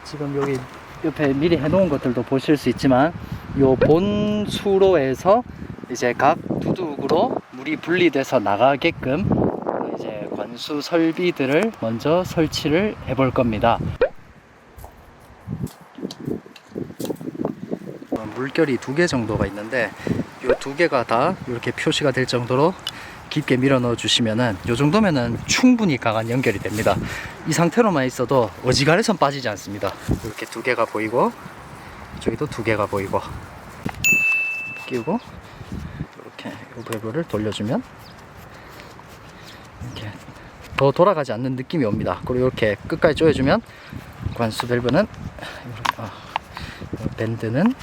지금 여기 옆에 미리 해놓은 것들도 보실 수 있지만 요 본 수로에서 이제 각 두둑으로 물이 분리돼서 나가게끔 이제 관수 설비들을 먼저 설치를 해 볼 겁니다. 물결이 2개 정도가 있는데 이 2개가 다 이렇게 표시가 될 정도로 깊게 밀어 넣어 주시면은 이 정도면은 충분히 강한 연결이 됩니다. 이 상태로만 있어도 어지간해선 빠지지 않습니다. 이렇게 2개가 보이고 저기도 2개가 보이고 끼우고 이렇게 이 밸브를 돌려주면 이렇게 더 돌아가지 않는 느낌이 옵니다. 그리고 이렇게 끝까지 조여주면 관수 밸브는 밴드는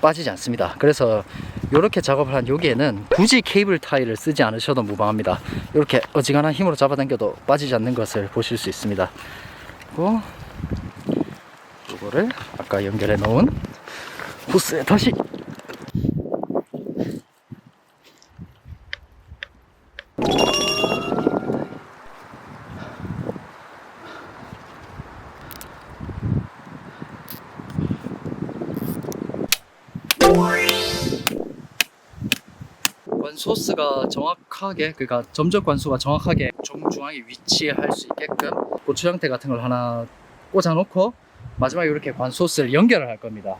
빠지지 않습니다. 그래서 이렇게 작업을 한 여기에는 굳이 케이블 타이를 쓰지 않으셔도 무방합니다. 이렇게 어지간한 힘으로 잡아당겨도 빠지지 않는 것을 보실 수 있습니다. 그리고 이거를 아까 연결해 놓은 호스에 다시 관소스가 정확하게, 그러니까 점적 관수가 정확하게 정중앙에 위치할 수 있게끔 고추 형태 같은 걸 하나 꽂아 놓고 마지막에 이렇게 관소스를 연결을 할 겁니다.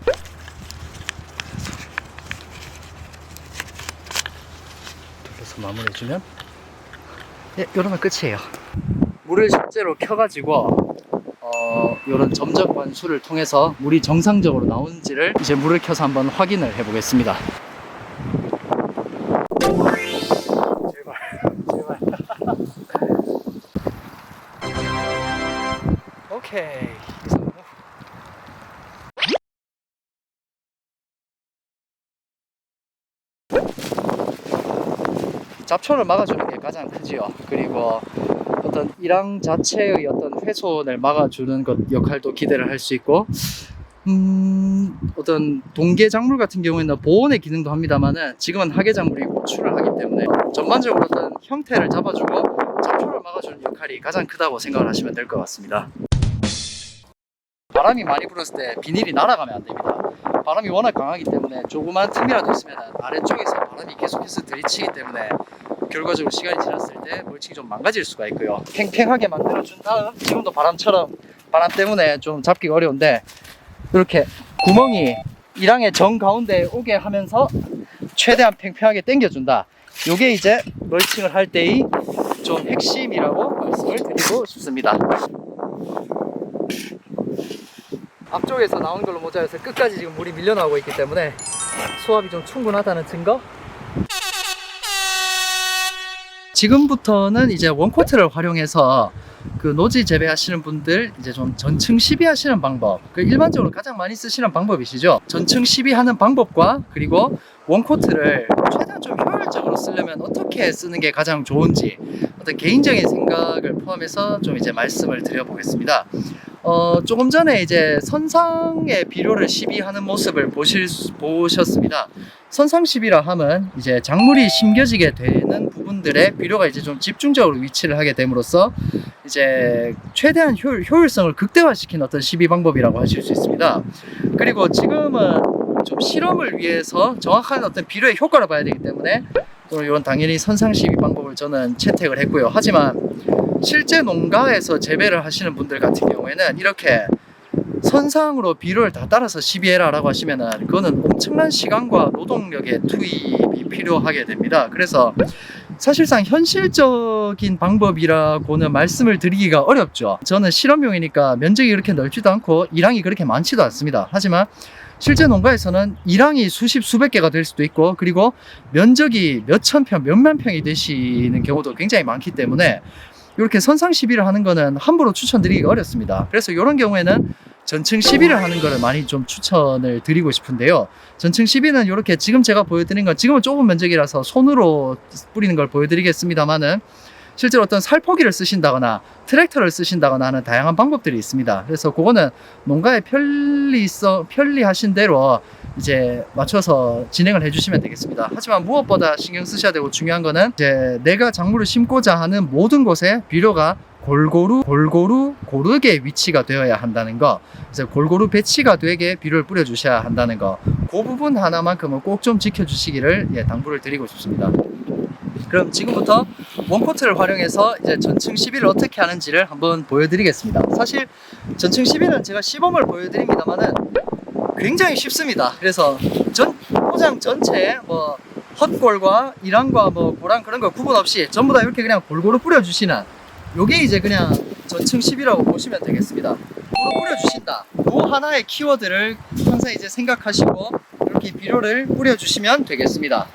돌려서 마무리해 주면 이러면 끝이에요. 물을 실제로 켜가지고 이런 점적 관수를 통해서 물이 정상적으로 나오는지를 이제 물을 켜서 한번 확인을 해 보겠습니다. 오케이. 잡초를 막아주는 게 가장 크지요. 그리고 어떤 일항 자체의 어떤 훼손을 막아주는 것 역할도 기대를 할 수 있고, 어떤 동계 작물 같은 경우에는 보온의 기능도 합니다만은 지금은 하계 작물이 고추를 하기 때문에 전반적으로 어떤 형태를 잡아주고 잡초를 막아주는 역할이 가장 크다고 생각을 하시면 될 것 같습니다. 바람이 많이 불었을 때 비닐이 날아가면 안 됩니다. 바람이 워낙 강하기 때문에 조그만 틈이라도 있으면 아래쪽에서 바람이 계속해서 들이치기 때문에 결과적으로 시간이 지났을 때 멀칭이 좀 망가질 수가 있고요. 팽팽하게 만들어준 다음, 지금도 바람 때문에 좀 잡기가 어려운데 이렇게 구멍이 일항의 정 가운데에 오게 하면서 최대한 팽팽하게 당겨준다. 요게 이제 멀칭을 할 때의 좀 핵심이라고 말씀을 드리고 싶습니다. 앞쪽에서 나온 걸로 모자라서 끝까지 지금 물이 밀려나오고 있기 때문에 수압이 좀 충분하다는 증거. 지금부터는 이제 원코트를 활용해서 그 노지 재배하시는 분들 이제 좀 전층 시비하시는 방법, 그 일반적으로 가장 많이 쓰시는 방법이시죠. 전층 시비하는 방법과 그리고 원코트를 최대한 좀 효율적으로 쓰려면 어떻게 쓰는 게 가장 좋은지 어떤 개인적인 생각을 포함해서 좀 이제 말씀을 드려보겠습니다. 조금 전에 이제 선상의 비료를 시비하는 모습을 보셨습니다. 선상 시비라 하면 이제 작물이 심겨지게 되는 부분들에 비료가 이제 좀 집중적으로 위치를 하게 됨으로써 이제 최대한 효율성을 극대화시킨 어떤 시비 방법이라고 하실 수 있습니다. 그리고 지금은 좀 실험을 위해서 정확한 어떤 비료의 효과를 봐야 되기 때문에 또 이런 당연히 선상 시비 방법을 저는 채택을 했고요. 하지만 실제 농가에서 재배를 하시는 분들 같은 경우에는 이렇게 선상으로 비료를 다 따라서 시비해라 라고 하시면은 그거는 엄청난 시간과 노동력의 투입이 필요하게 됩니다. 그래서 사실상 현실적인 방법이라고는 말씀을 드리기가 어렵죠. 저는 실험용이니까 면적이 그렇게 넓지도 않고 일항이 그렇게 많지도 않습니다. 하지만 실제 농가에서는 일항이 수십 수백 개가 될 수도 있고 그리고 면적이 몇천 평, 몇만 평이 되시는 경우도 굉장히 많기 때문에 이렇게 선상 시비를 하는 거는 함부로 추천드리기가 어렵습니다. 그래서 이런 경우에는 전층 시비를 하는 거를 많이 좀 추천을 드리고 싶은데요. 전층 시비는 이렇게 지금 제가 보여드린 건 지금은 좁은 면적이라서 손으로 뿌리는 걸 보여드리겠습니다만은 실제로 어떤 살포기를 쓰신다거나 트랙터를 쓰신다거나 하는 다양한 방법들이 있습니다. 그래서 그거는 농가의 편리하신 대로 이제 맞춰서 진행을 해주시면 되겠습니다. 하지만 무엇보다 신경 쓰셔야 되고 중요한 거는 이제 내가 작물을 심고자 하는 모든 곳에 비료가 고르게 위치가 되어야 한다는 거, 그래서 골고루 배치가 되게 비료를 뿌려주셔야 한다는 거, 그 부분 하나만큼은 꼭 좀 지켜주시기를 당부를 드리고 싶습니다. 그럼 지금부터 원코트를 활용해서 이제 전층 시비를 어떻게 하는지를 한번 보여드리겠습니다. 사실 전층 시비는 제가 시범을 보여드립니다만은 굉장히 쉽습니다. 그래서 포장 전체에 뭐 헛골과 일항과 뭐 고랑 그런 거 구분 없이 전부 다 이렇게 그냥 골고루 뿌려주시는, 요게 이제 그냥 전층 시비라고 보시면 되겠습니다. 골고루 뿌려주신다, 요 하나의 키워드를 항상 이제 생각하시고 이렇게 비료를 뿌려주시면 되겠습니다.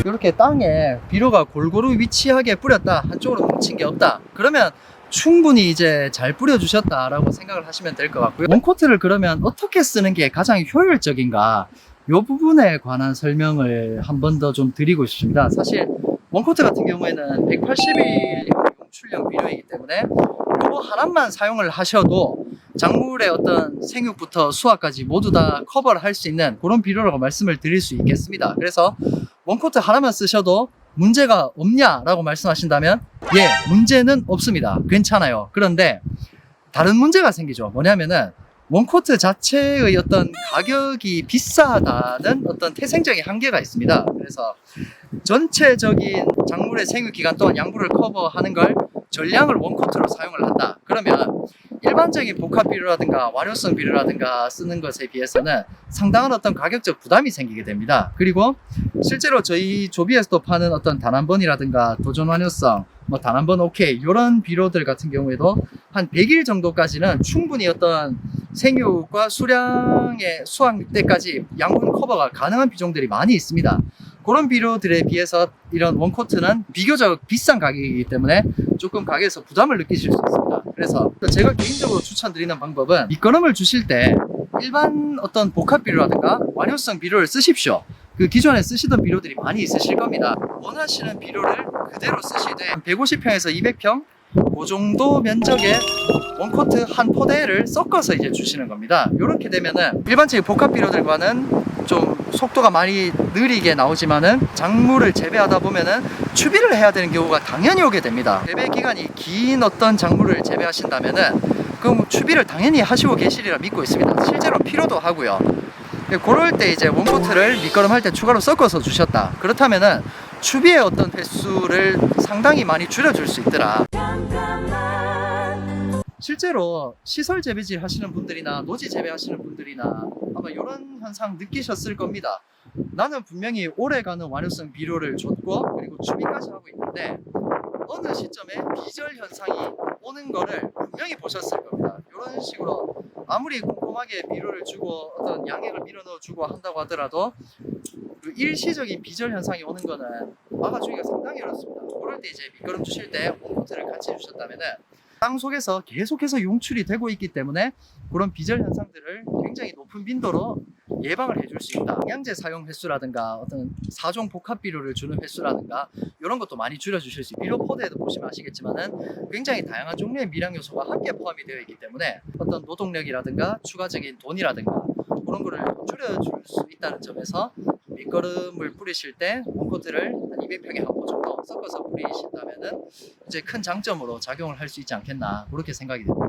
이렇게 땅에 비료가 골고루 위치하게 뿌렸다, 한쪽으로 뭉친 게 없다, 그러면 충분히 이제 잘 뿌려주셨다 라고 생각을 하시면 될 것 같고요. 원코트를 그러면 어떻게 쓰는 게 가장 효율적인가, 이 부분에 관한 설명을 한 번 더 좀 드리고 싶습니다. 사실 원코트 같은 경우에는 180일 용출형 비료이기 때문에 이거 하나만 사용을 하셔도 작물의 어떤 생육부터 수확까지 모두 다 커버를 할 수 있는 그런 비료라고 말씀을 드릴 수 있겠습니다. 그래서 원코트 하나만 쓰셔도 문제가 없냐라고 말씀하신다면 예, 문제는 없습니다. 괜찮아요. 그런데 다른 문제가 생기죠. 뭐냐면은 원코트 자체의 어떤 가격이 비싸다는 어떤 태생적인 한계가 있습니다. 그래서 전체적인 작물의 생육 기간 동안 양분을 커버하는 걸 전량을 원코트로 사용을 한다. 그러면 일반적인 복합 비료라든가 완효성 비료라든가 쓰는 것에 비해서는 상당한 어떤 가격적 부담이 생기게 됩니다. 그리고 실제로 저희 조비에서도 파는 어떤 단한번이라든가 도전 완효성, 뭐 단한번 오케이 이런 비료들 같은 경우에도 한 100일 정도까지는 충분히 어떤 생육과 수량의 수확 때까지 양분 커버가 가능한 비종들이 많이 있습니다. 그런 비료들에 비해서 이런 원코트는 비교적 비싼 가격이기 때문에 조금 가격에서 부담을 느끼실 수 있습니다. 그래서 제가 개인적으로 추천드리는 방법은 밑거름을 주실 때 일반 어떤 복합 비료라든가 완효성 비료를 쓰십시오. 그 기존에 쓰시던 비료들이 많이 있으실 겁니다. 원하시는 비료를 그대로 쓰시되 150평에서 200평 그 정도 면적의 원코트 한 포대를 섞어서 이제 주시는 겁니다. 이렇게 되면은 일반적인 복합 비료들과는 좀 속도가 많이 느리게 나오지만은 작물을 재배하다 보면은 추비를 해야 되는 경우가 당연히 오게 됩니다. 재배 기간이 긴 어떤 작물을 재배하신다면은 그럼 추비를 당연히 하시고 계시리라 믿고 있습니다. 실제로 필요도 하고요. 그럴 때 이제 원코트를 밑거름할 때 추가로 섞어서 주셨다. 그렇다면은 추비의 어떤 횟수를 상당히 많이 줄여줄 수 있더라. 실제로 시설 재배질 하시는 분들이나 노지 재배하시는 분들이나 아마 이런 현상 느끼셨을 겁니다. 나는 분명히 오래가는 완효성 비료를 줬고 그리고 추비까지 하고 있는데 어느 시점에 비절 현상이 오는 거를 분명히 보셨을 겁니다. 이런 식으로 아무리 꼼꼼하게 비료를 주고 어떤 양액을 밀어 넣어 주고 한다고 하더라도 그 일시적인 비절 현상이 오는 거는 막아주기가 상당히 어렵습니다. 그럴 때 이제 밑거름 주실 때 원코트를 같이 주셨다면은 땅 속에서 계속해서 용출이 되고 있기 때문에 그런 비절 현상들을 굉장히 높은 빈도로 예방을 해줄 수 있다. 영양제 사용 횟수라든가 어떤 4종 복합 비료를 주는 횟수라든가 이런 것도 많이 줄여주실 수 있고 비료 포대에도 보시면 아시겠지만은 굉장히 다양한 종류의 미량 요소가 함께 포함이 되어 있기 때문에 어떤 노동력이라든가 추가적인 돈이라든가 그런 거를 줄여줄 수 있다는 점에서 밑거름을 뿌리실 때 원코트를 한 200평에 한 포 정도 섞어서 뿌리신다면은 이제 큰 장점으로 작용을 할 수 있지 않겠나 그렇게 생각이 됩니다.